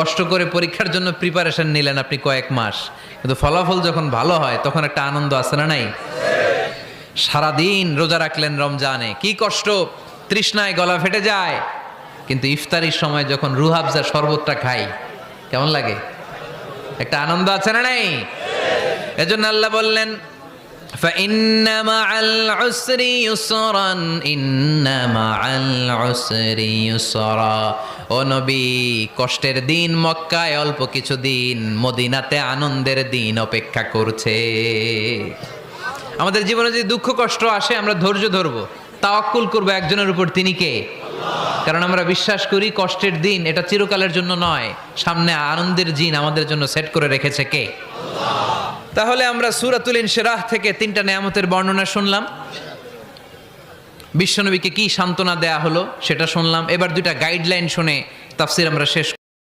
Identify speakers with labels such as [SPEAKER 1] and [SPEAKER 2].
[SPEAKER 1] কষ্ট করে পরীক্ষার জন্য প্রিপারেশন নিলেন আপনি কয়েক মাস, কিন্তু ফলাফল যখন ভালো হয় তখন একটা আনন্দ আছে না নাই? সারাদিন রোজা রাখলেন রমজানে, কি কষ্ট, তৃষ্ণায় গলা ফেটে যায়, কিন্তু ইফতারির সময় যখন রুহাবজা শরবতটা খাই কেমন লাগে? একটা আনন্দ আছে না নাই? এজন্য আল্লাহ বললেন فإن مع العسر يسرا إن مع العسر يسرا। ও নবী, কষ্টের দিন মক্কায় অল্প কিছু দিন, মদিনাতে আনন্দের দিন অপেক্ষা করছে। আমাদের জীবনে যদি দুঃখ কষ্ট আসে আমরা ধৈর্য ধরবো, তাওয়াক্কুল করবো একজনের উপর, তিনি কে? কারণ আমরা বিশ্বাস করি কষ্টের দিন এটা চিরকালের জন্য নয়, সামনে আনন্দের দিন আমাদের জন্য সেট করে রেখেছে কে? তাহলে আমরা সূরাতুল ইনশিরাহ থেকে 3টা নেয়ামতের বর্ণনা শুনলাম, বিশ্বনবীকে কি সান্ত্বনা দেয়া হলো সেটা শুনলাম। এবার 2টা গাইডলাইন শুনে তাফসীর আমরা শেষ